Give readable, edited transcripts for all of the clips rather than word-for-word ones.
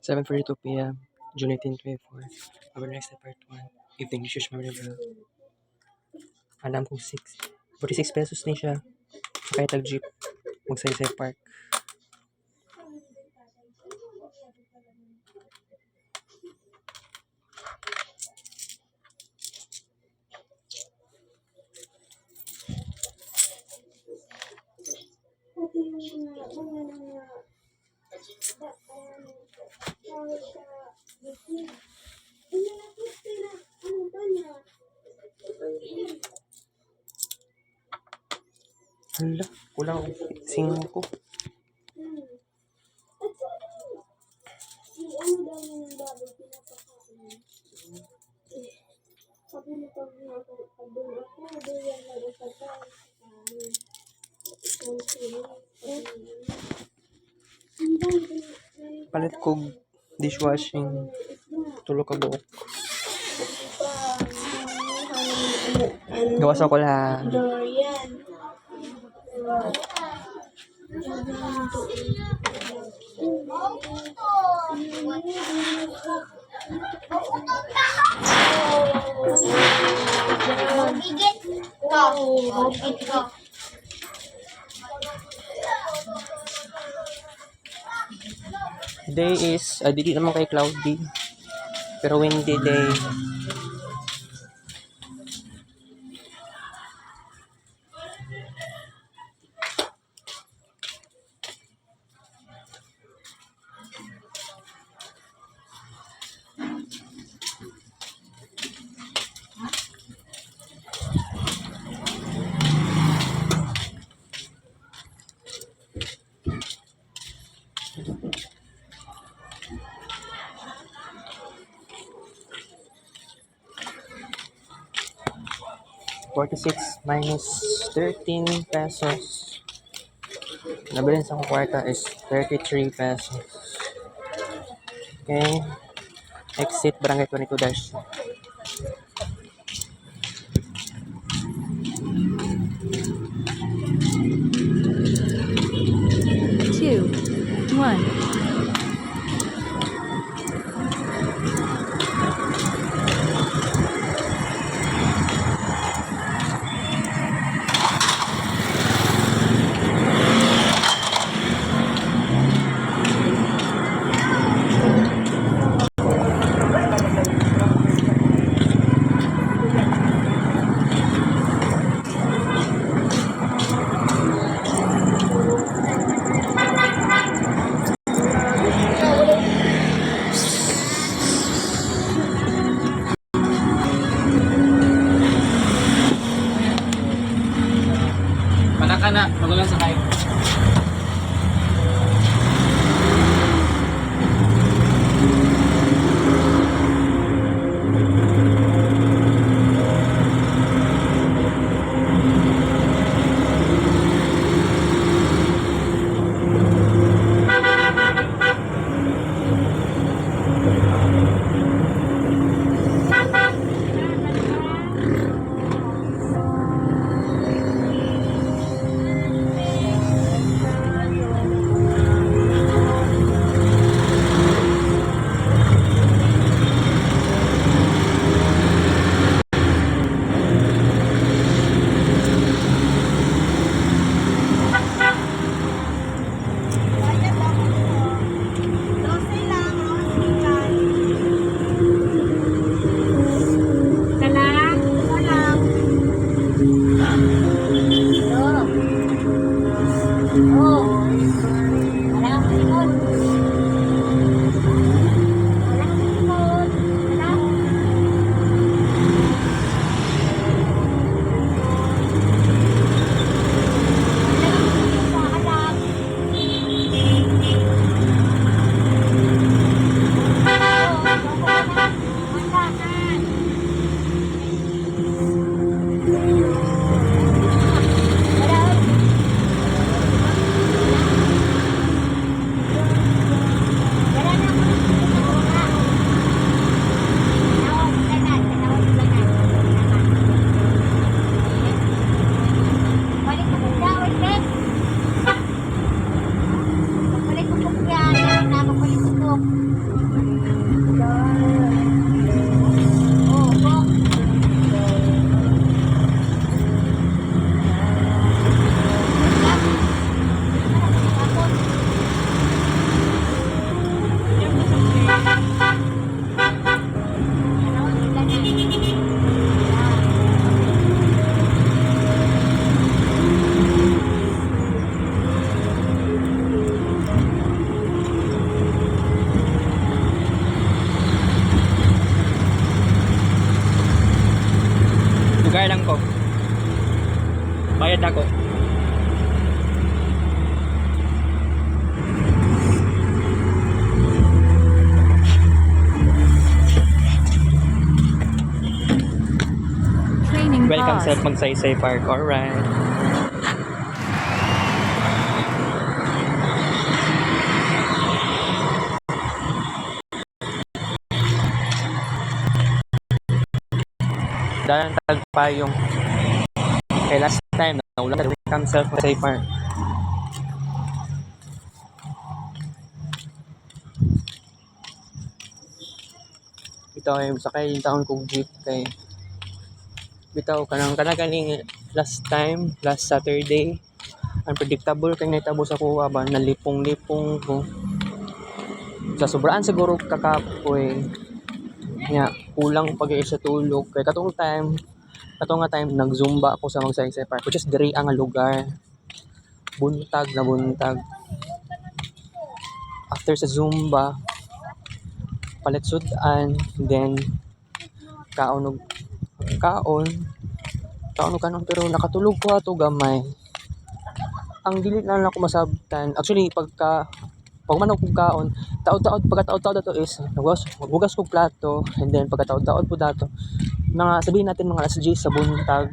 7:42 p.m. June 18, 2024. Our next part 1. Evening issues memorable. Alam ko 46 pesos ni siya. Sakay tag jeep. Magsaysay park. Hala, kulang 5. Palit kog dishwashing. Tulo ka buok. Gawas ako lang. Dorian. Day is, dili naman kay cloudy. Pero windy day. $46 minus 13 pesos. Nabilin sa kwarta is 33 pesos. Okay. Exit Barangay 22-. Two, one. Bayad lang ko. Bayad ako. Training Welcome sa paused. Magsaysay Park. Alright. Dahil pa yung last time na ulang na welcome sa Magsaysay Park. Ito ay sakay yung taon kong jeep kay bitaw kanang last time, last Saturday, unpredictable kay nahitabo sa kuha ba nalipong-lipong ko. Sa sobraan siguro kakapoy nya kulang pag sa tulog kay katong nga time nag-zumba ako sa Magsaysay Park which is diri ang lugar. Buntag na buntag. After sa zumba, palit sudan, then kaon kanon pero nakatulog ko ato gamay. Ang dili na lang ako masabtan. Actually pag man ako kaon, pagkataod-taod dato is maghugas ko plato and then pagkataod-taod po dato mga sabihin natin mga alas 10 sa buntag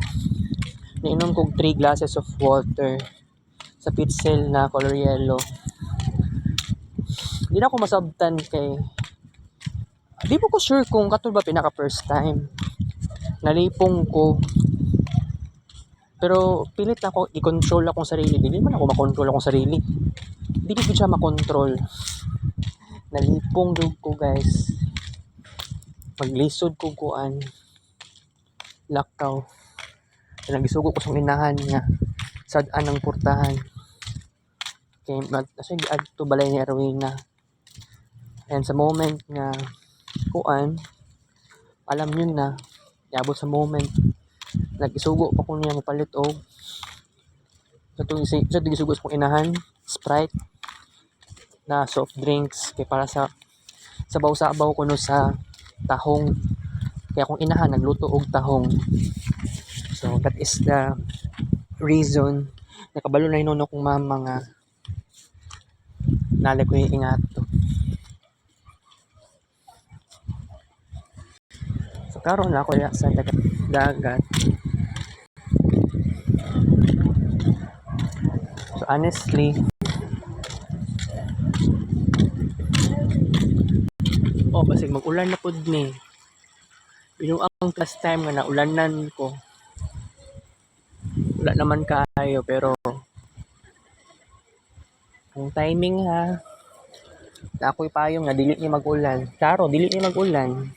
niinom kog 3 glasses of water sa pitsil na color yellow. Hindi na ako masabtan kay di po ko sure kung kato ba pinaka first time nalipong ko pero pilit na ako i-control akong sarili. Dili man ako makontrol akong sarili. Dili ko siya makontrol. Nalipong dug ko guys. Paglisod ko kuan lakaw. Nagisugo ko sa inahan nga sad-an ang portahan. Kay nasa adto balay ni Erwina. And sa moment nga kuan alam niyo na iabot sa moment nagisugo pa ko niya mapalit og sa isugo sa kong inahan Sprite na soft drinks kay para sa sabaw-sabaw ko no sa tahong kaya akong inahan nagluto og tahong. So that is the reason nakabalo na inon akong mama nga nalay ko yung ingato. So karon na ako sa dagat. So honestly, basig mag-ulan na pud ni. Yung ang last time nga naulanan ko. Wala naman kaayo pero ang timing ha. Na ako'y payong nga dili ni mag-ulan. Klaro, dili ni mag-ulan.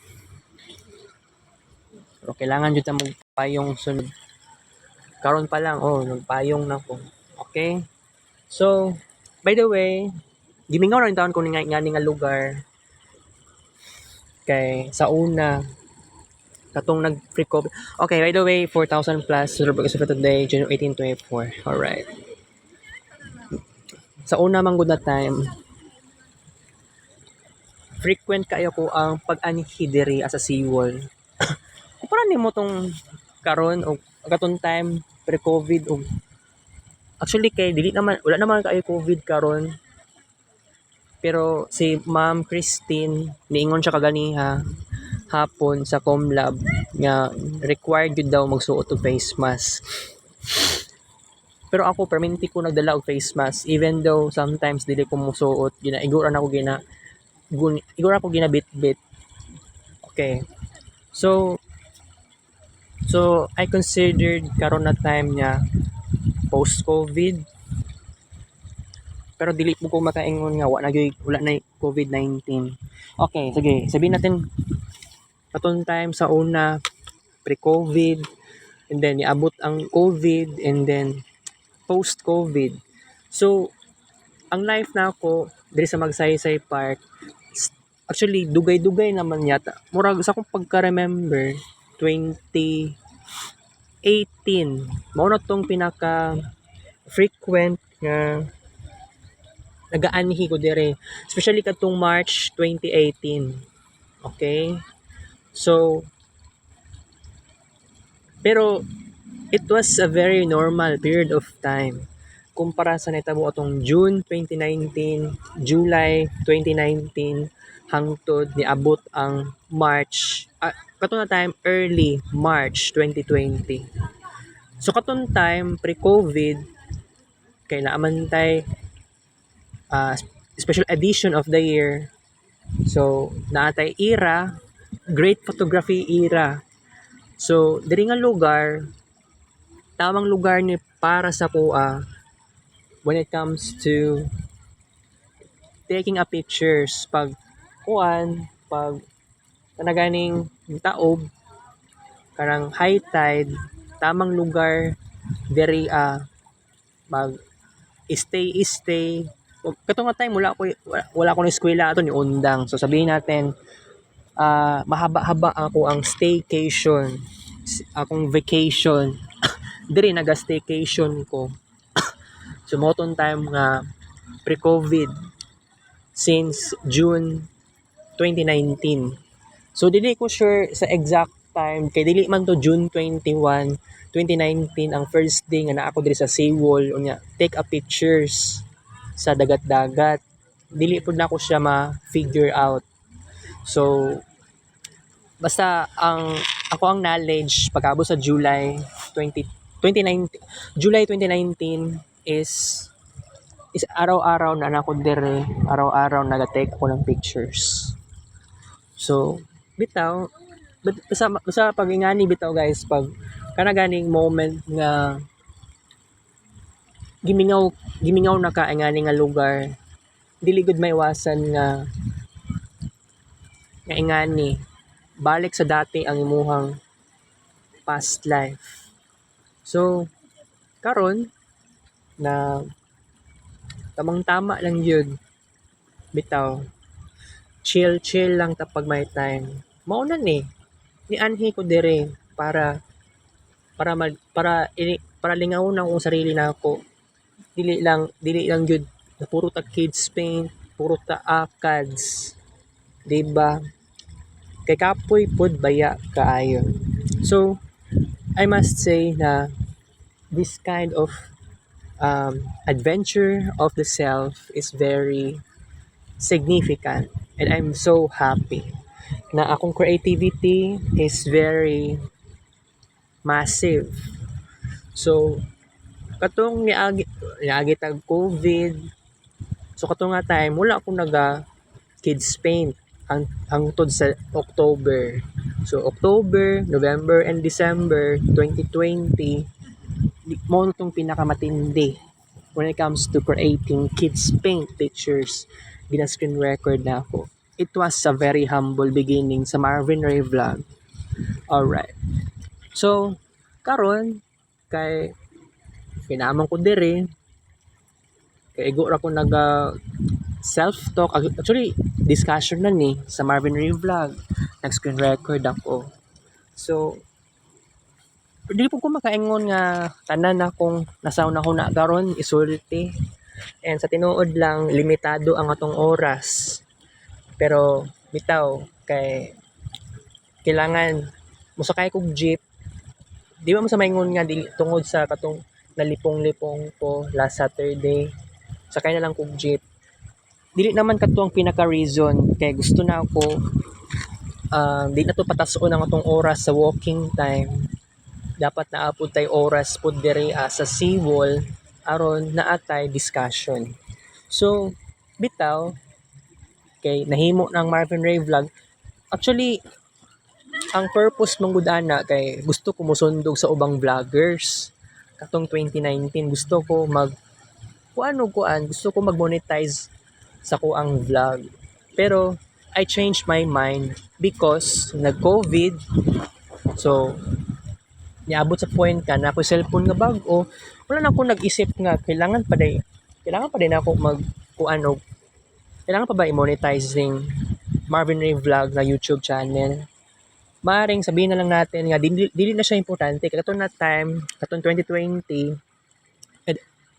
Pero kailangan jud ta magpayong sunod. Karon pa lang nagpayong na ko. Okay? So, by the way, gimingaw na rin taon ko nga nga lugar. Kay sa una katong nag-free COVID. Okay, by the way, 4,000 plus for today, June 18, 24. Alright. Sa una man good na time, frequent kayo ko ang pag-anhi diri as a seawall. Kumpara nimo tong karon o katong time pre-COVID o actually kay wala naman kayo COVID karon. Pero si Ma'am Christine niingon siya kaganiha hapon sa Comlab nga required yun daw magsuot og face mask. Pero ako perminti ko nagdala og face mask even though sometimes dili ko musuot igura ako ginabit-bit. Okay. So I considered karon na time niya post-COVID. Pero dili po ko makaingon nga wala na COVID-19. Okay, sige. Sabihin natin katong time sa una pre-COVID and then iabot ang COVID and then post-COVID. So ang life na ako diri sa Magsaysay Park actually dugay-dugay naman yata. Murag sa akong pagka-remember 2018 mao na tong pinaka frequent nga nagaanhi ko dire especially katong March 2018. Okay? So Pero it was a very normal period of time kumpara sa nahitabo atong June 2019, July 2019 hangtod niabot ang March kato na time early March 2020. So katon time pre-COVID kay naaman tay special edition of the year. So naatay era, great photography era. So diri nga lugar, tamang lugar ni para sa kuha when it comes to taking a pictures pag kanaganing taob karang high tide tamang lugar very mag stay katong nga time wala ko na eskwela ato ni undang, so sabihin natin mahaba-haba ako ang staycation akong vacation diri naga-staycation ko. So moton time nga pre-COVID since June 2019. So dili ko sure sa exact time kay dili man to June 21, 2019 ang first day nga naa ako diri sa Seawall unya take a pictures sa dagat-dagat. Dili pud nako siya ma-figure out. So basta ang knowledge pagkaabot sa July 2019 is araw-araw na nako dire, araw-araw naga-take ako ng pictures. So bitaw basta pag ingani bitaw guys pag kana ganing moment nga gimingaw na ka ingani nga lugar dili gud maiwasan nga ingani balik sa dati ang imuhang past life. So karon na tamang-tama lang yun bitaw chill lang tapag may time mao na ni anhi ko dire para lingawon ang akong sarili nako dili lang gyud na puro ta kids paint puro ta ACADS diba kay kapoy pod baya kaayo. So I must say na this kind of adventure of the self is very significant and I'm so happy na akong creativity is very massive. So katong niagi tag COVID, so katong nga time wala akong naga kids paint hangtod sa October. So October, November and December 2020 mo itong pinakamatindi when it comes to creating kids paint pictures. Gina-screen record na ako. It was a very humble beginning sa Marvin Ray Vlog. Alright. So, karon kay kinaman ko diri kay igo ra ko naga self-talk. Actually, discussion na ni sa Marvin Ray Vlog. Nag-screen record ako. So, di po ko makaingon nga tanan akong nasauna ko na karon isulti. And sa tinuod lang, limitado ang atong oras. Pero, bitaw, kay kailangan musakay kog jeep. Di ba mo sa maingon nga tungod sa katong nalipong-lipong ko last Saturday. Sakay na lang kog jeep. Dili naman kato ang pinaka-reason kay gusto na ako di na to patason ang atong oras sa walking time. Dapat naapod tay oras pud diri sa Seawall aron naatay discussion. So bitaw kay nahimo ng Marvin Ray Vlog. Actually ang purpose mong gudana kay gusto ko mosundog sa ubang vloggers. Katong 2019 gusto ko gusto ko mag-monetize sa kuang vlog. Pero I changed my mind because nag-COVID. So niabot sa point ka na ako cellphone nga bag-o wala na ako nag-isip nga kailangan pa din ako kailangan pa ba i-monetizing Marvin Ray Vlog na YouTube channel. Maring sabihin na lang natin nga dili na siya importante katong na time katong 2020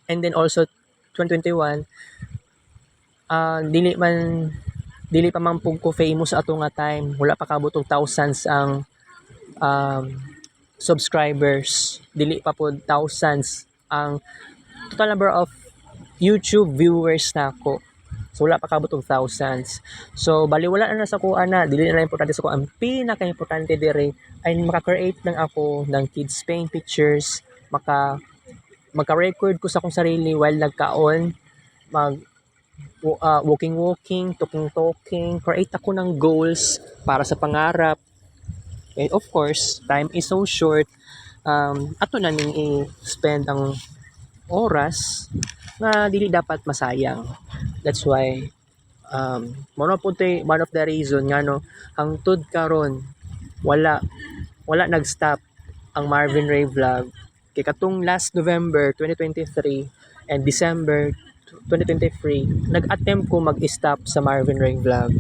and then also 2021 dili pa man pug ko famous sa ato nga time wala pa kabot og thousands ang subscribers, dili pa po thousands ang total number of YouTube viewers na ako. So wala pa kabot og thousands. So baliwala na sa kuha na, dili na importante sa kuha. Ang pinaka-importante dire ay maka-create lang ako ng kids paint pictures, maka-record ko sa akong sarili while nagkaon, mag walking, talking, create ako ng goals para sa pangarap. And of course, time is so short. Ato na ning i-spend ang oras nga dili dapat masayang. That's why one of the reason nga no hangtod karon wala nag-stop ang Marvin Ray Vlog kay katong last November 2023 and December 2023 nag-attempt ko mag-stop sa Marvin Ray Vlog.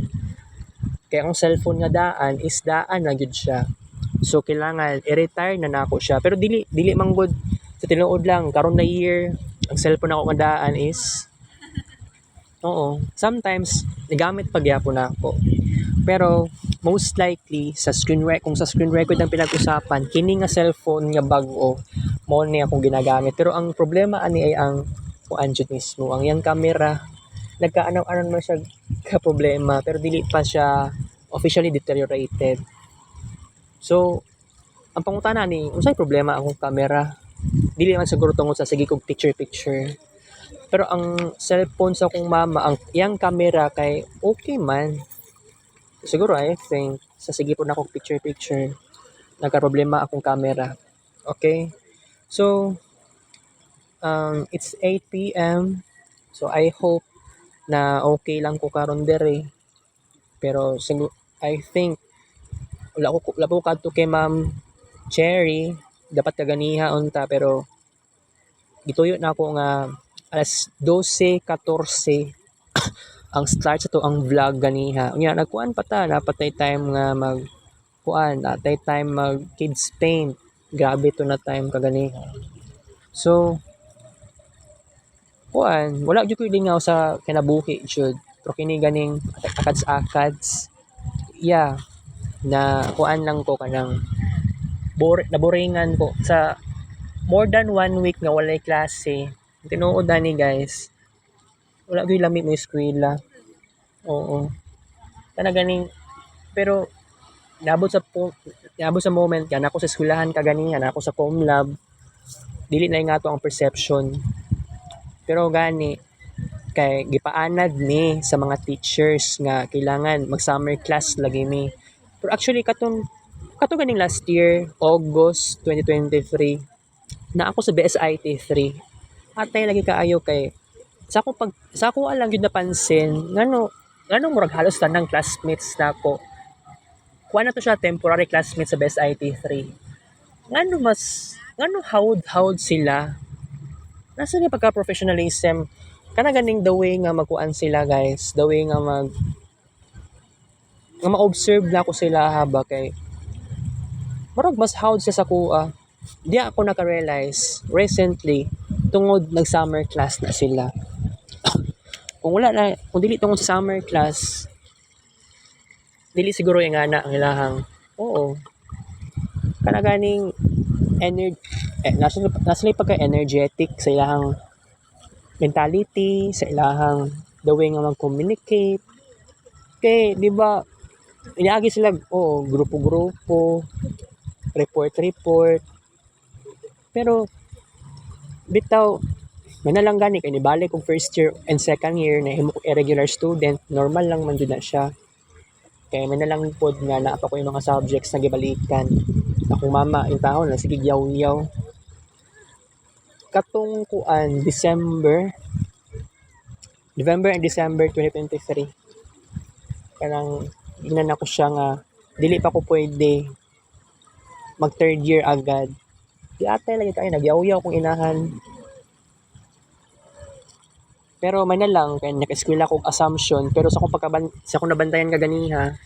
Kaya ang cellphone nga daan is daan na gyud siya. So kailangan i-retire na nako siya. Pero dili manggod sa tinuod lang karon na year ang cellphone ako nga daan is sometimes nagamit pa gyapon nako. Pero most likely kung sa screen record ang pinag-usapan kini nga cellphone nga bag-o mo ni akong ginagamit. Pero ang problema ani ay ang kuan jud mismo ang yang camera nagkaanaw-anon man siya ka problema pero dili pa siya officially deteriorated. So ang pangutana ni unsay problema akong camera? Dili man siguro tungod sa sige kog picture. Pero ang cellphone sa akong mama, ang yang camera kay okay man. Siguro I think sa sige po na akong picture nagka-problema akong camera. Okay? So it's 8 p.m. So I hope na okay lang ko karon dere. Pero I think wala po kadto kay Ma'am Cherry dapat kaganiha unta pero gituyo na ako nga alas 12:14 ang start sa to ang vlog ganiha. Unya nagkuan pa ta napatay time nga natay time mag kids paint. Grabe to na time kaganiha. So wala jud ko lingaw sa kinabuhi jud. Pero kini ganing akads-akads. Yeah, na kuan lang ko kanang naboringan ko sa more than 1 week nga walay klase. Tinuod na ni guys. Wala gyud lami mo eskwela. Oo. Kana ganing pero naabot sa moment ka na ako sa eskwelahan kaganihan ako sa Comlab. Dili na nga to ang perception. Pero gani kay gipaanad ni sa mga teachers nga kailangan mag summer class lagi mi. Pero actually katong ganing last year, August 2023, na ako sa BSIT 3. Atay lagi kaayo kay sa ako lang gyud napansin ngano murag halos tanang classmates nako. Kuha na to siya temporary classmates sa BSIT 3. Ngano hawd sila. Nasa ni pagka-professionalism kana ganing the way nga magkuan sila guys, the way nga ma-observe na ako sila haba kay murag mas hawd sa kuha. Di ako naka-realize recently tungod nag-summer class na sila. Kung dili tungod sa summer class, dili siguro yung ana ang ilahang. Oo. Kana ganing nasa pagka-energetic sa ilahang mentality, sa ilahang the way nga mag-communicate. Kay, di ba, iniagi sila, grupo-grupo, report. Pero, bitaw, manalang gani, kay nibalik kong first year and second year na himo irregular student, normal lang man dyan na siya. Kaya manalang pod nga na pa ko yung mga subjects na gibalikan. Akong mama, yung taon na, sige, yaw-yaw. Katong kuan November and December 2023 kanang ginan ako siya nga dili pa ko pwede mag third year agad di atay lagi kay nagyaw-yaw kong inahan pero may na lang kay naka-eskwela kong assumption pero sa akong nabantayan kaganiha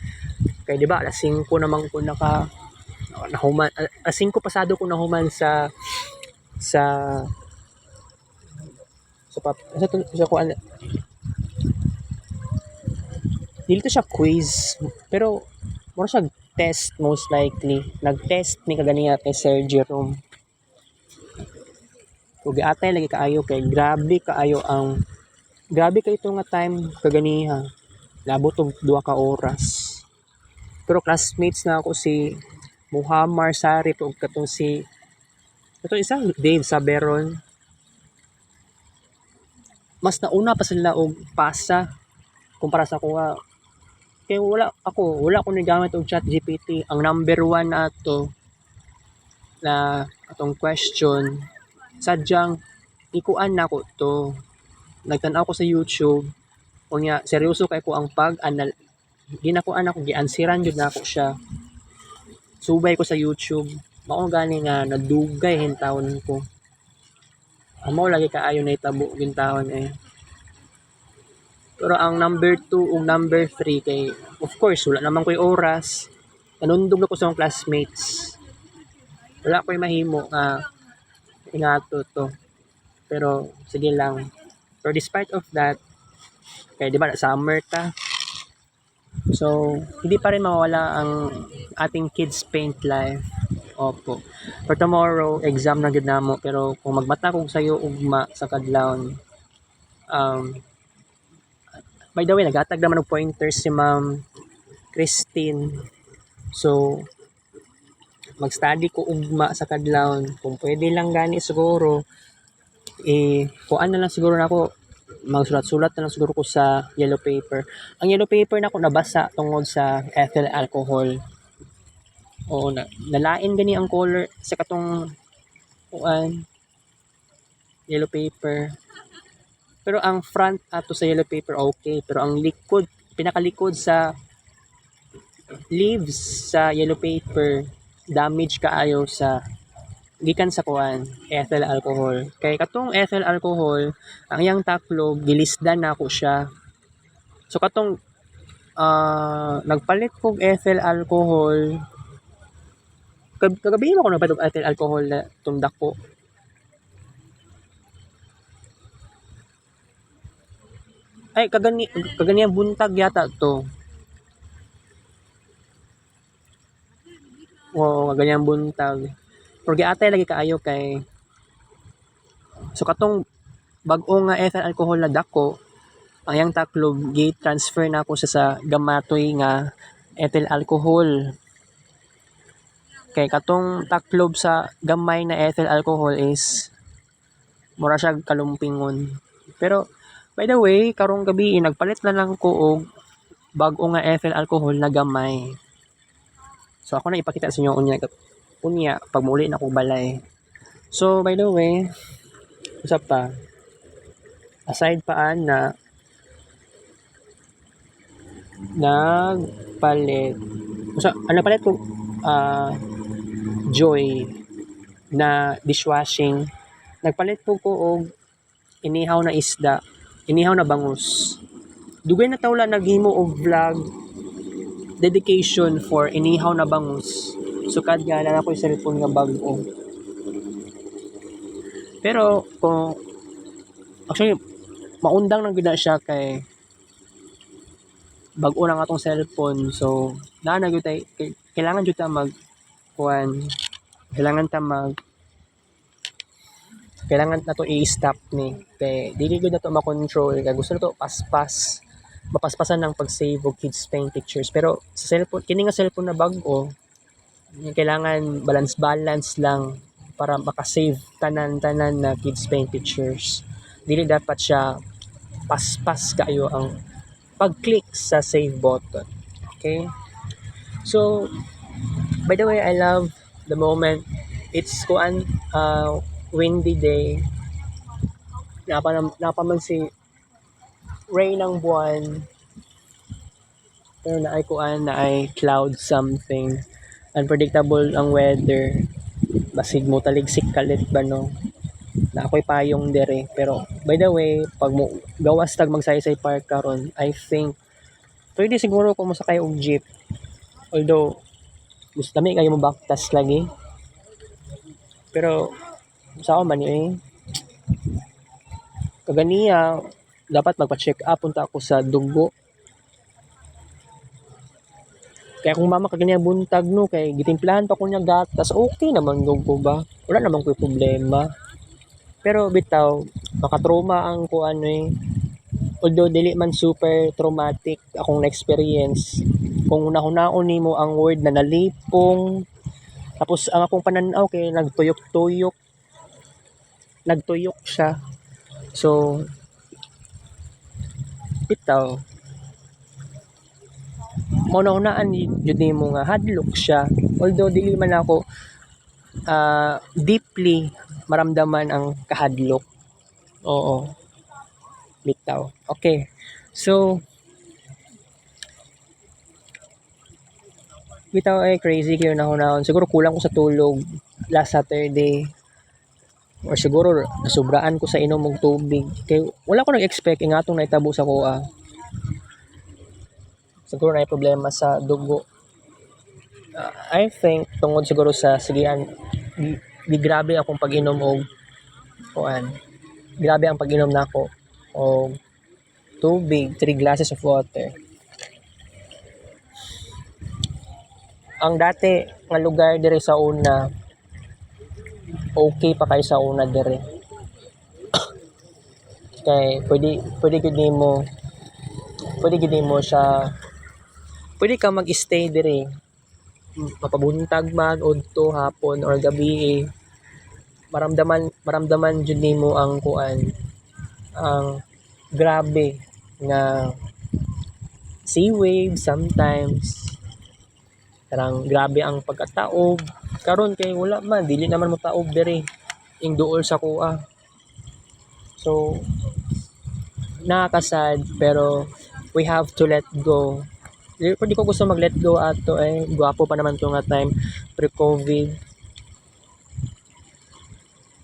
kay di ba alas 5 namang ko nahuman alas 5 pasado ko nahuman sa kuan dili to siya quiz pero mura siya test most likely. Nag-test ni kaganiya kay Sir Jerome. Ug giatay lagi kaayo kay grabe kay ito nga time kaganiha. Labot og 2 ka oras. Pero classmates na ako si Muhammad Sarip ug katong si isang Dave Saberon. Mas nauna pa sila og pasa kumpara sa ako nga. Kaya wala ko nagamit og ChatGPT. Ang number 1 na ato na atong question, sadyang ikuan na ko to. Nagtan-aw ko sa YouTube. Unya seryoso kay ko ang ginakuan ako, giansiran jud nako siya. Subay ko sa YouTube. Mao gani nga nadugay hintawon ko. Amo lagi kaayo na itabo gintawon eh. Pero ang number 2 ug number 3 kay of course wala naman ko'y oras. Nanundog ko sa akong classmates. Wala ko'y mahimo nga ingato to. Pero sige lang. Pero despite of that, kaya di ba summer ta? So, hindi pa rin mawala ang ating kids paint life. Opo. For tomorrow, exam na gid namo pero kung magmata kog sayo ugma sa kadlawon, by the way, naghatag naman og pointers si Ma'am Christine. So, mag-study ko ugma sa kadlawon. Kung pwede lang gani siguro, kuan na lang siguro nako magsulat-sulat na lang siguro ko sa yellow paper. Ang yellow paper nako nabasa tungod sa ethyl alcohol. Oo, nalain gani ang color sa katong kuan yellow paper. Pero ang front ato sa yellow paper okay, pero ang likod, pinakalikod sa leaves sa yellow paper damage kaayo sa gikan sa kuan ethyl alcohol. Kay katong ethyl alcohol, ang iyang taklob gilisdan nako siya. So katong nagpalit kog ethyl alcohol kagabi mo ko nagpalit og ethyl alcohol na tundak ko. Ay kagani ang buntag yata to. Oo, ganyan buntag. Pero giatay lagi kaayo kay so katong bag-o nga ethyl alcohol na dako, ang yang taklob gi-transfer na ako sa gamatoy nga ethyl alcohol. Kay katong taklob sa gamay na ethyl alcohol is mura siya kalumpingon. Pero by the way, karong gabi nagpalit na lang ko og bag-o nga ethyl alcohol na gamay. So ako na ipakita sa inyo unya pag muli na ko balay. So by the way, usa pa aside paan na nagpalit napalit ko Joy na dishwashing. Nagpalit po ko og inihaw na isda, inihaw na bangus. Dugay na tawla naghimo og vlog dedication for inihaw na bangus. Sukad nga na ako yung cellphone nga bag-o. Pero kung actually maundang nang gina siya kay bag-o na nga atong cellphone. So na gyud tay kailangan jud ta kailangan na to i-stop ni kay dili gud na to makontrol kay gusto na to mapaspasan ng pag-save og kids paint pictures. Pero sa cellphone kini nga cellphone na bag-o kailangan balance lang para makasave tanan na kids paint pictures. Dili dapat siya paspas kayo ang pag-click sa save button. Okay? So, by the way, I love the moment. It's windy day. Napaman si rain ng buwan. Pero na ay cloud something. Unpredictable ang weather. Basig mo taligsik kalit ba no? Na ako'y payong dere. Pero by the way, pag mo gawas tag magsaysay park karon, I think pwede siguro kung masakay og jeep. Although gusto kami kayo mabaktas lagi. Pero sa ako man kaganiya dapat magpa-check up punta ako sa dugo. Kaya kung mama kag niya buntag no kay gitimplahan pa ko niya gatas, okay naman gud ko ba. Wala naman ko'y problema. Pero bitaw maka-trauma ang kuan eh. Although dili man super traumatic akong na-experience, kung hunahunahon nimo ang word na nalipong, tapos ang akong pananaw kay nagtuyok siya. So, bitaw, mauna-unaan jud nimo nga hadlok siya. Although dili man ako deeply maramdaman ang kahadlok. Oo, bitaw. Okay. So, bitaw ay crazy kayo nahunahon. Siguro kulang ko sa tulog last Saturday. Or siguro nasubraan ko sa inom og tubig. Kay wala ko nag-expect nga atong naitabo sa kuha. Siguro na problema sa dugo. I think tungod siguro sa sigian di grabe akong pag-inom og kuan. Grabe ang pag-inom nako og tubig, 3 glasses of water. Ang dati nga lugar dire sa una, okay pa kay sa una dire. Kay pwede gud nimo siya, pwede ka mag-stay dire. Mapabuntag man udto hapon or gabi maramdaman jud nimo ang kuan, ang grabe nga sea wave sometimes. Karang grabe ang pagkataob. Karon kay wala man, dili naman mo taob diri ing duol sa kuha. So, nakakasad pero we have to let go. Di ko gusto mag-let go ato eh. Gwapo pa naman to nga time pre-COVID.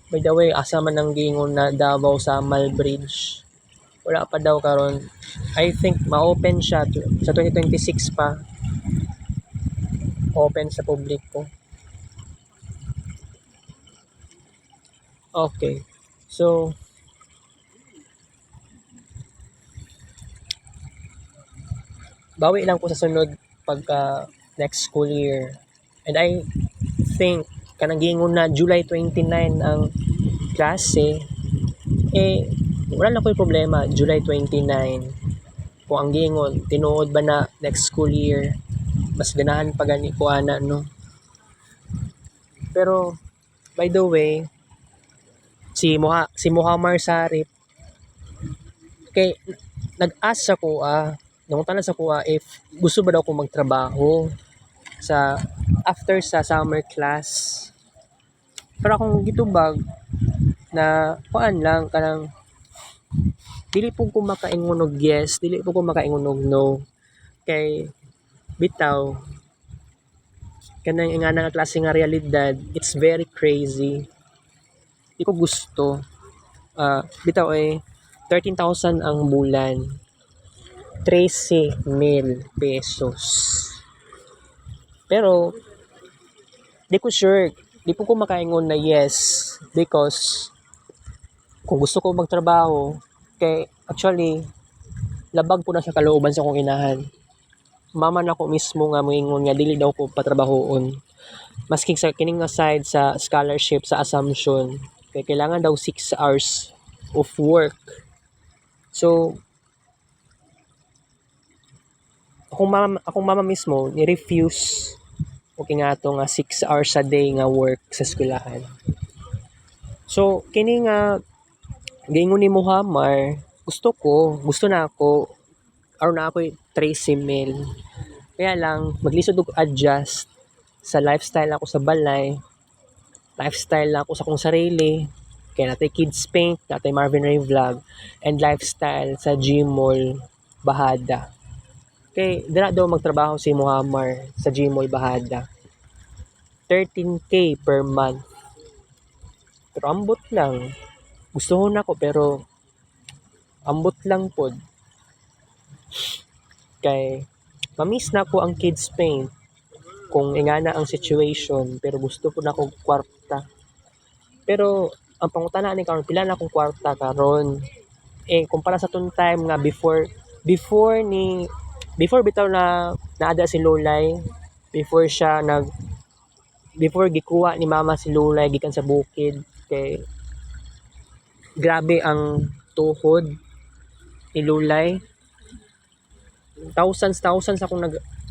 By the way, asa man ang giingon na Davao Samal Bridge. Wala pa daw karon. I think ma-open siya sa 2026 pa. Open sa publiko. Okay. So, bawi lang ko sa sunod pagka next school year. And I think kanang giingon na July 29 ang klase, eh wala na ko'y problema July 29. Kung ang giingon tinuod ba na next school year, mas ganahan pa gani ko ana no. Pero by the way, si Muhammad Sarip kay nag-ask ako nanguntanan sa kuha if gusto ba daw ko magtrabaho sa after sa summer class. Pero akong gitubag na kuan lang kanang dili po ko makaingon og yes, dili po ko makaingon og no. Kay bitaw kanang ingana nga klase nga realidad, it's very crazy. Di ko gusto. Bitaw 13,000 ang bulan. 13,000 pesos. Pero di ko sure, di po ko makaingon na yes because kung gusto ko magtrabaho kay actually labag po na sa kalooban sa akong inahan. Mama na ko mismo nga moingon nga dili daw ko patrabahoon. Maski sa kining aside sa scholarship sa Assumption, kay kailangan daw 6 hours of work. So akong mama mismo ni-refuse okay nga to nga 6 hours a day nga work sa eskwelahan. So kini nga giingon ni Muhammad, gusto na ako aron na ako 13,000. Kaya lang maglisod og adjust sa lifestyle ako sa balay, lifestyle ako sa akong sarili, kaya natay Kids Paint, natay Marvin Ray Vlog, and lifestyle sa Gmall Bahada. Kay dira daw magtrabaho si Muhammad sa Gmall Bahada. 13K per month. Pero ambot lang. Gusto na ko pero ambot lang pod. Kay mamiss na ko ang Kids Paint kung ingana ang situation pero gusto ko na kog kwarta. Pero ang pangutana ni karon pila na akong kwarta karon kumpara sa tong time nga before ni before bitaw na naada si Lulay, before siya before gikuha ni mama si Lulay gikan sa bukid, kay grabe ang tuhod ni Lulay. Thousands akong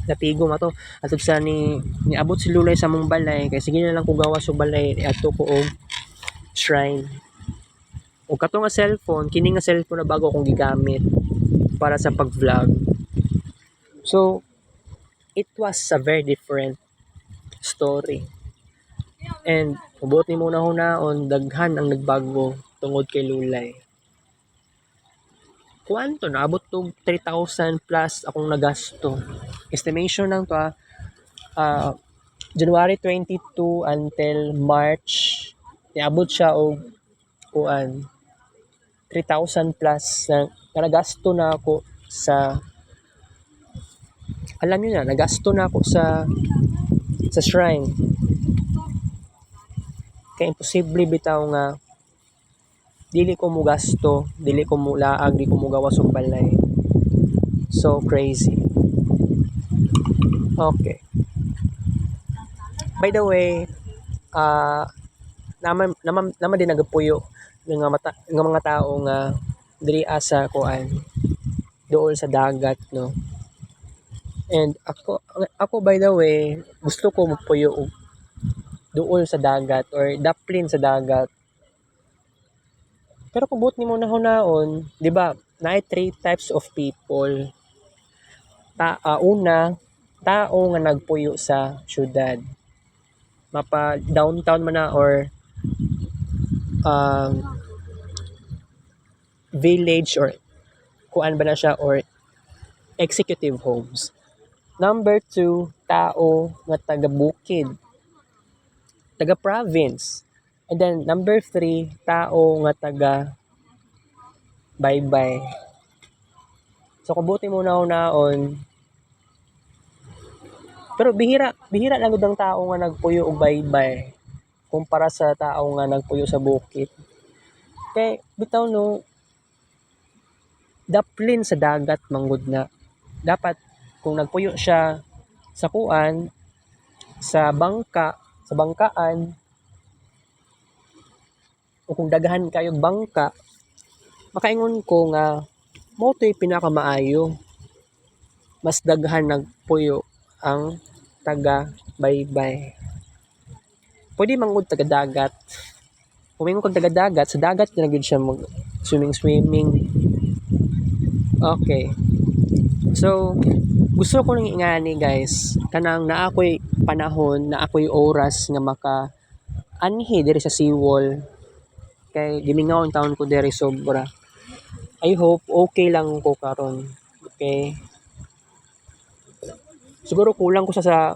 natigom ato atog sa niabot si Lulay sa mong balay, kay sige na lang ko gawas og balay ato ko og shrine. O kato nga cellphone, kini nga cellphone na bago akong gigamit para sa pag-vlog. So, it was a very different story. And ubuot ni muna hunaon, daghan ang nagbago tungod kay Lulay. Kuanto naabot to 3,000 plus akong nagasto. Estimation lang to January 22 until March niabot siya og 3,000 plus na nagasto na ako sa, alam niyo na, nagasto na ako sa shrine. Kaya imposible bitaw nga dili ko mo gasto, dili ko mo laag, dili ko mo gawas og balay. So crazy. Okay. By the way, naman din nagapuyo ng mga tao nga diri asa dool sa dagat, no. And ako by the way, gusto ko magpuyo og dool sa dagat or daplin sa dagat. Pero kung buot nimo nahunaon, di ba, naay 3 types of people. Una, tao nga nagpuyo sa syudad. Mapa downtown man na or village or kuan ba na siya or executive homes. Number 2, tao nga taga-bukid, taga-province. And then number 3, tao nga taga-baybay. So kung buti mo naon, pero bihira lang gud ang tao nga nagpuyo og baybay kumpara sa tao nga nagpuyo sa bukid. Kay bitaw no, daplin sa dagat manggod na. Dapat kung nagpuyo siya sa sa bangkaan, o kung daghan kayo bangka, makaingon ko nga mo to'y pinakamaayo. Mas daghan nagpuyo ang taga-baybay. Pwede manggod taga-dagat. Kung mingon kang taga-dagat, sa dagat na gyud siya mag swimming. Okay. So, gusto ko nang ingani guys, kanang naa ko'y panahon, naa ko'y oras nga anhi diri sa seawall. Kay gimingaw ang taon ko diri sobra. I hope okay lang ko karon. Okay. Siguro kulang ko sa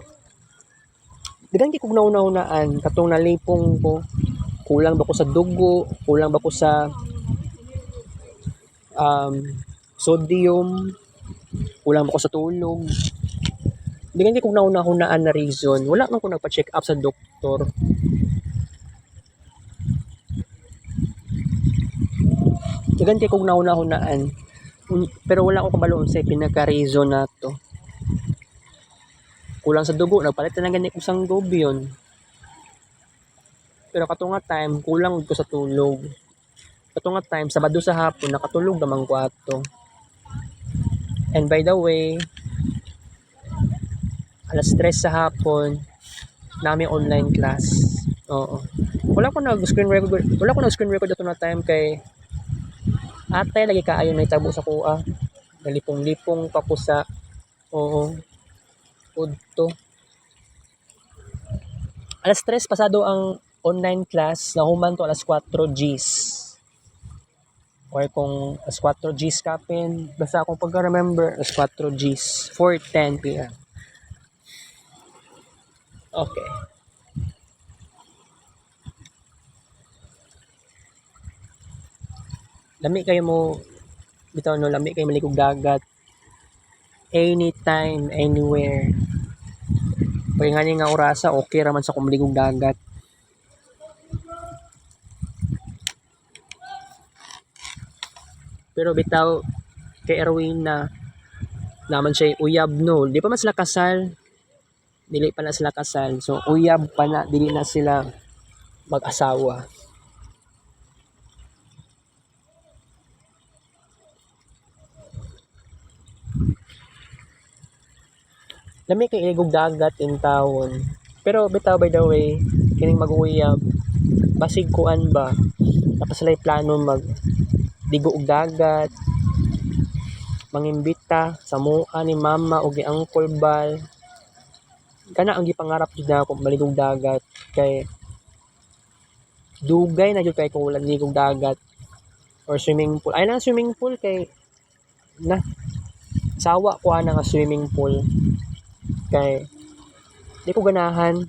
dagan kay kog nauna-unaan katong nalipong ko. Kulang ba ko sa dugo, kulang ba ko sa sodium, kulang ba ko sa tulog. Dagan kay kog nauna-unaan na reason. Wala man ko nagpa-check up sa doktor. Dagan kay kog nauna-unaan. Pero wala ko kabalo unsay pinaka-reason na to. Kulang sa dugo, nagpalit na gani ko sang gobion. Pero kato nga time, kulang ko sa tulog. Kato nga time, Sabado sa hapon, nakatulog naman ko ato. And by the way, 3:00 sa hapon, namin online class. Oo. Wala ko nag-screen record ato na time kay atay lagi kaayo na itabo sa kuha. Nalipong-lipong pa ko sa udto. 3:00 pasado ang online class, nahuman to 4 Gs. Or kung 4 Gs kapin, basta akong pagka-remember, 4 Gs, 4:10 p.m. Okay. Lami kayo malikog dagat. Anytime, anywhere. Pag nga orasa, okay raman sa kumaligog dagat. Pero bitaw, kay Erwin na Naman siya uyab no. Di pa man sila kasal. Dili pa na sila kasal. So uyab pa na, dili na sila mag-asawa. Lami kay iligog dagat in taon. Pero bitaw by the way, kining mag-uyab, basig kuan ba? Tapos sila plano mag digo og dagat, mangimbita sa mua ni mama o gi Uncle Bal. Kana ang gipangarap jud nako maligog dagat kay dugay na jud kay kung wala ligog dagat or swimming pool. Ay lang swimming pool kay na sawa ko ana nga swimming pool kay di ko ganahan.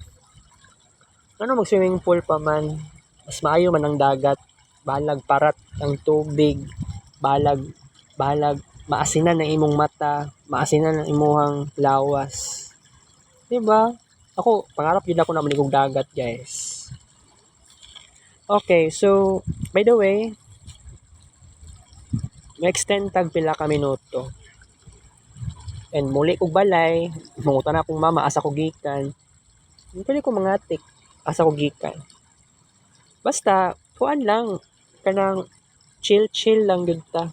Ano mag swimming pool pa man, mas maayo man ang dagat. Balag parat ang tubig, balag maasinan ang imong mata, maasinan ang imuhang lawas. 'Di ba? Ako pangarap jud ako na maligog dagat, guys. Okay, so by the way, ma-extend tag pila ka minuto. And muli kog balay, mangutan akong mama asa ko gikan. Pwede ko mangatik asa ko gikan. Basta kuan lang kanang chill lang gyud ta.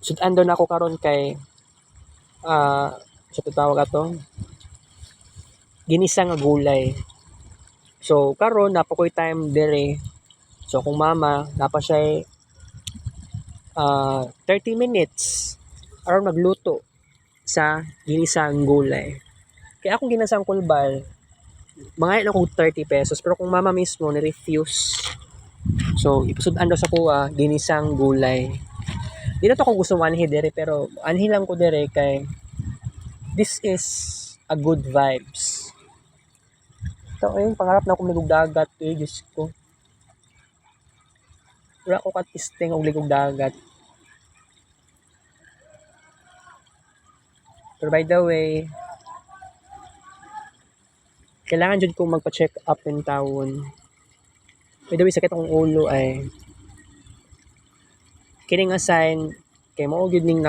Sud-an doon ako karon kay sa tawag ato ginisa nga gulay. So karon napakoy time dire. So kung mama napa siya 30 minutes aron magluto sa ginisang gulay. Kaya akong ginasang kulbal, mga kong 30 pesos. Pero kung mama mismo ni-refuse. So, ipasud-an daw sa kuha, ginisang gulay. Di na to kung gusto manhi dire, pero anhi lang ko dire kay this is a good vibes. So, ayun, pangarap na akong ligog dagat. Diyos ko. Wala ko katisting og ligog dagat. Pero by the way, kailangan dyan kong magpa-check up in taon. By the way, sakit akong ulo ay kining nga sign kay mao gyud ning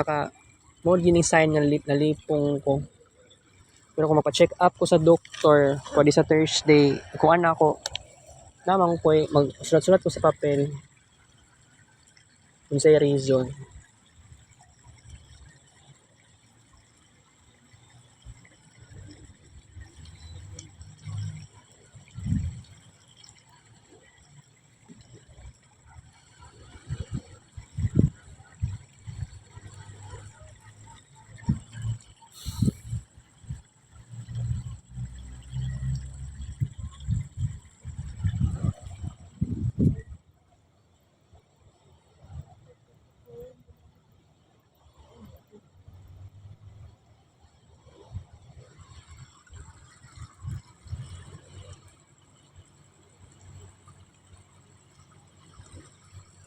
sign nga nalipong ko. Pero kung magpa-check up ko sa doktor pwede sa Thursday, kuan ako namang ko magsulat-sulat ko sa papel kung sa reason.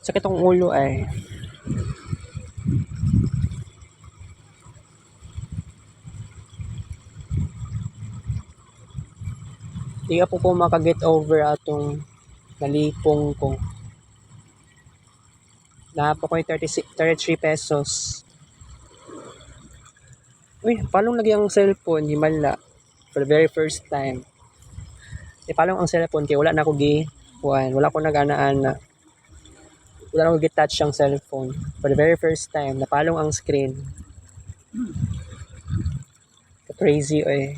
Sakit ang ulo ay di ka po makaget over atong nalipong ko. Napa ko 33 pesos. Uy, palong lagi ang cellphone, himala. For the very first time. Palong ang cellphone kay wala na ako wala ko nag-ana-ana. Wala na ako touch ang cellphone. For the very first time, napalong ang screen. Crazy eh.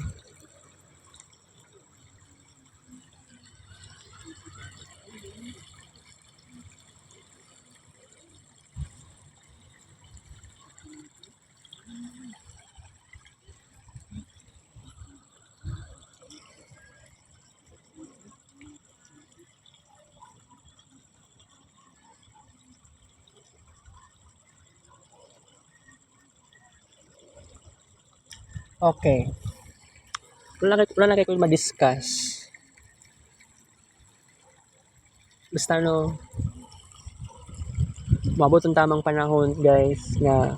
Okay. Wala na kayo ma-discuss. Basta mabot ang tamang panahon, guys, nga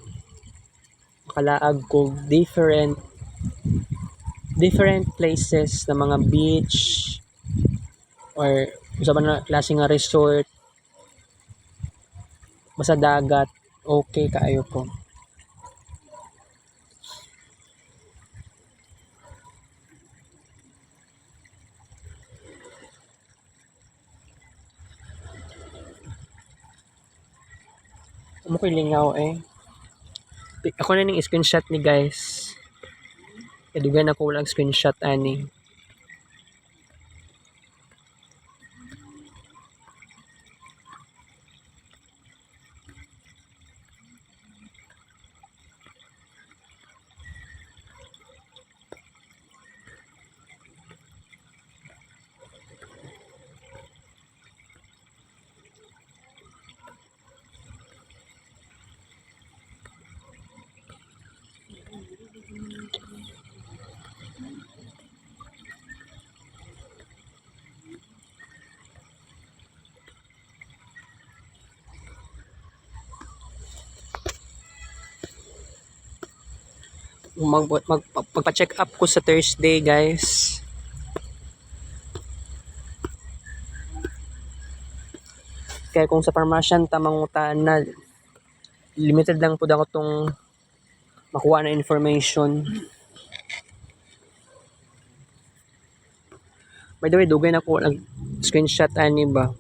makalaag ko different places na mga beach or sa na klase nga resort basta dagat, okay kaayo ko. Mo ko'y lingaw eh. Ako na ning screenshot ni guys. Kadugan ako walang screenshot ani. Magpa-check up ko sa Thursday, guys. Kaya kung sa parmasyan tamangutan na limited lang po ako tong makuha na information. By the way, dugay na ko nag screenshot ani ba.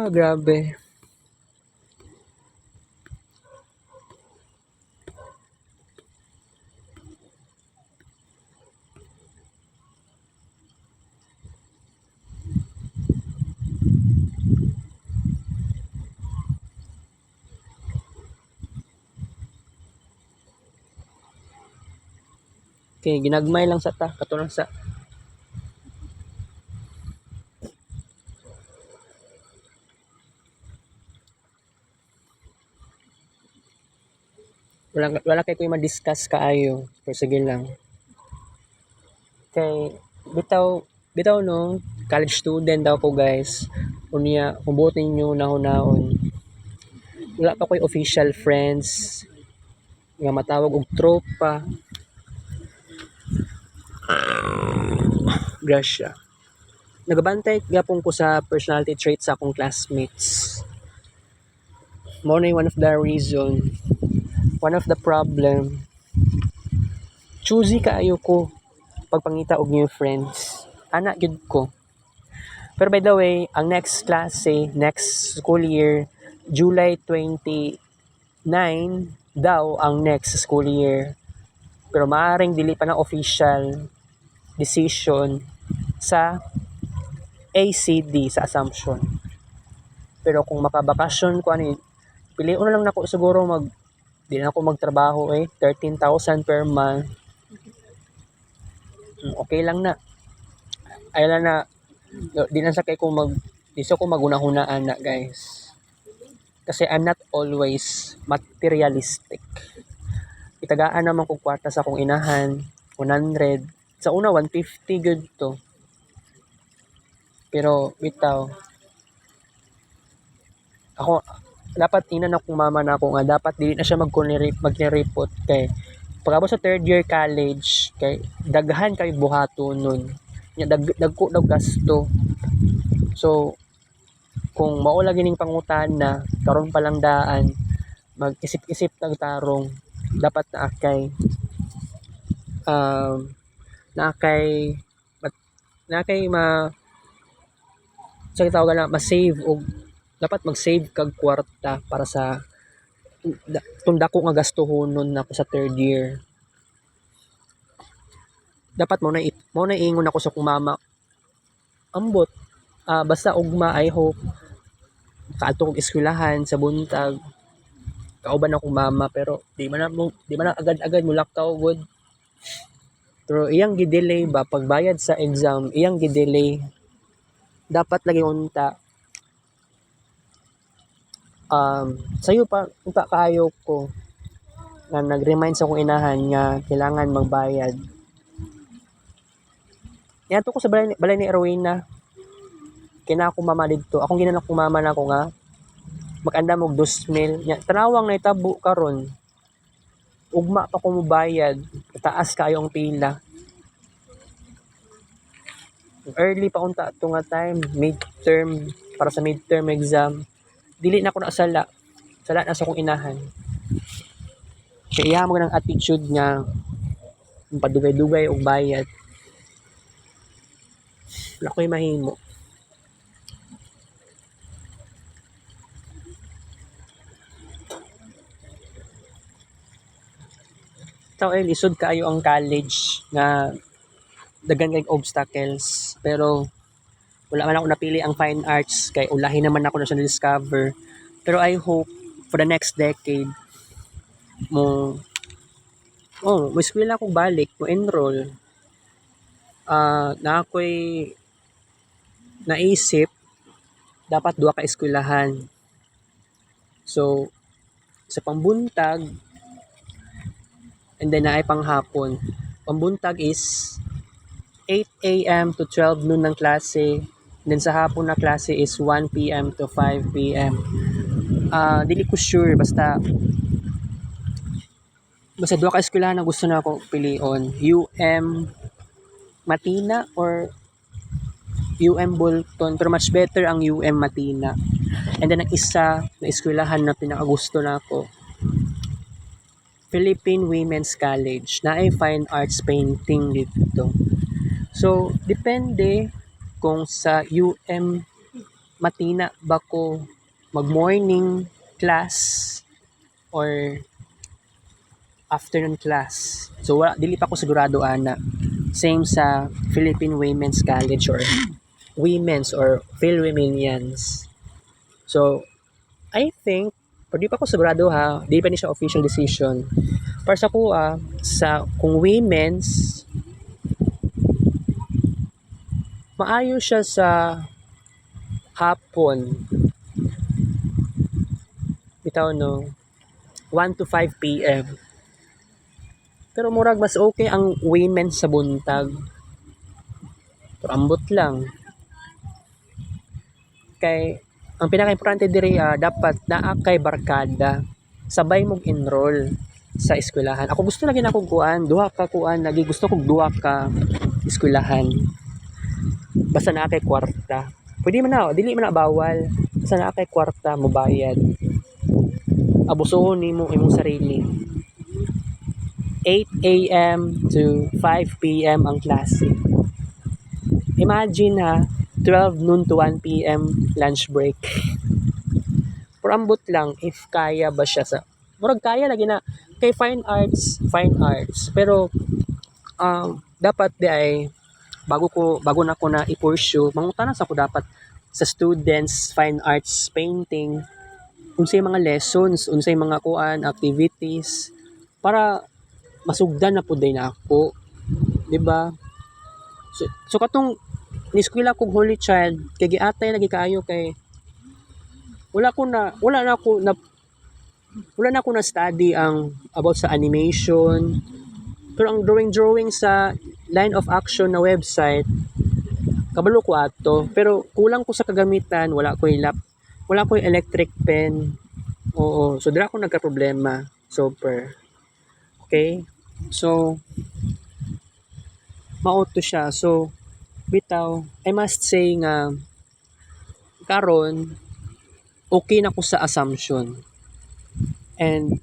Grabe. Okay, ginagmay lang sa ta katulong sa wala kay ko ma-discuss kaayo. Pero sige lang. Kay bitaw no, college student daw ko guys. Unya, mabuot ninyo nahon-nahon. Wala pa ko'y official friends nga matawag og tropa. Grasya. Nagabantay gapon ko sa personality traits sa akong classmates. Mo na one of the reason, one of the problem. Choosy kaayo ko pagpangita og new friends. Ana gyud ko. Pero by the way, ang next klase, next school year, July 29 daw ang next school year. Pero maaaring dili pa na official decision sa ACD sa Assumption. Pero kung makabakasyon ko ano, piliun na lang nako siguro di na ako magtrabaho 13,000 per month. Okay lang na. Ay lang na di na sa kay ko di sa ko magunahunaan na guys. Kasi I'm not always materialistic. Itagaan naman kong kwarta sa akong inahan, 100. Sa una, 150 good to. Pero, bitaw. Ako, dapat ina na kong mama na ako nga, dapat di na siya mag-report kay pagkabot sa third year college, kay daghan kay buhato nun. Dagko daw gasto. So, kung maula gining pangutan na karon pa lang daan mag-isip-isip tarong dapat na akay sa tawag na ma-save o dapat mag-save kag kwarta para sa tunda ko nga gastuhonon nako sa third year. Dapat mo na ingon ako sa kong mama. Ambot basta ugma, I hope kaadto kong eskwelahan sa buntag kauban akong mama pero di man na agad-agad mulakaw good. Pero iyang gidelay ba pagbayad sa exam, iyang gidelay. Dapat lagi unta sayo pa unta kaayo ko na nag-remind sa akong inahan nga kailangan magbayad. Niadto ko sa balay ni Erwina. Kina ako mama dito. Akong ginanak kong mama na ako nga mag-andam og 2,000. Tanawang na itabo karon. Ugma pa ko mobayad. Taas kayo ang pila. Early pa unta to nga time, midterm para sa midterm exam. Dili na ako nasala. Sala na sa akong inahan. Kaya iya mo ng attitude nga padugay-dugay og bayad. Wala ko'y mahimo. Ikaw ay lisod kaayo ang college nga daghan kay obstacles pero wala man ako napili ang fine arts kay ulahi naman ako na siya na-discover. Pero I hope for the next decade mo mo eskwela ko balik, mo enroll. Na ako'y naisip dapat duha ka eskwelahan. So sa pambuntag and then naay panghapon. Pambuntag is 8 AM to 12 noon ng klase. And then sa hapon na klase is 1 PM to 5 PM. Dili ko sure basta duha ka eskwelahan ang gusto na ako pilion. Matina or Bolton, pero much better ang Matina. And then ang isa na eskwelahan na pinakagusto na ako, Philippine Women's College na ay fine arts painting dito. So depende kung sa Matina ba ko mag morning class or afternoon class. So dili pa ko sigurado ana. Same sa Philippine Women's College or Women's or Philwomenians. So I think pero di pa ko sigurado ha, di pa ni siya official decision. Para sa kuha, kung women's, maayo siya sa hapon. Bitaw no, 1 to 5 PM. Pero murag mas okay ang women's sa buntag. Pero ambot lang. Kay ang pinaka-importante diri dapat naa kay barkada sabay mong enroll sa eskwelahan. Ako gusto lagi na kong duha ka lagi gusto kong duha ka eskwelahan. Basta naa kay kwarta. Pwede man na, dili man na bawal. Basta naa kay kwarta mo bayad. Abusohon nimo imong sarili. 8 AM to 5 PM ang klase. Imagine ha, 12 noon to 1 PM lunch break. Pero ambot lang if kaya ba siya sa murag kaya lagi na kay fine arts. Pero dapat di ay bago na ko na i-pursue, mangutanan sa ko dapat sa students fine arts painting unsay mga lessons, unsay mga activities para masugdan na pud na ako. Di ba? So katong niskwela kog Holy Child kay giatay lagi kaayo kay wala na ako na study ang about sa animation, pero ang drawing sa line of action na website kabalo ko ato, pero kulang ko sa kagamitan, wala ko electric pen. Oo, so dira ko nagka-problema super. Okay, so mauto siya. So bitaw, I must say nga karon okay na ko sa assumption. And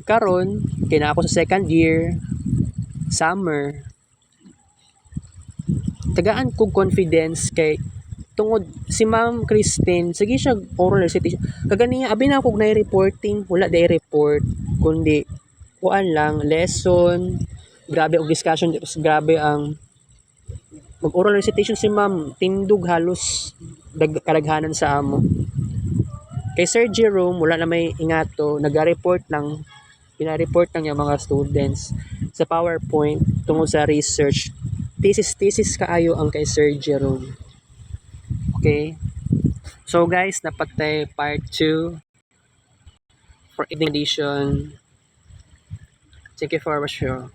karon kay na ako sa second year summer, tagaan kog confidence kay tungod si Ma'am Christine sige siya oral recitation kagani abi na kog na reporting wala day report kundi kuan lang lesson, grabe og discussion, grabe ang mag-oral recitation si Ma'am, tindog halos kadaghanan sa amo. Kay Sir Jerome, wala na may ingato, pina-report lang yung mga students sa PowerPoint tungkol sa research. Thesis kaayo ang kay Sir Jerome. Okay? So guys, napatay part 2 for evening edition. Thank you for watching.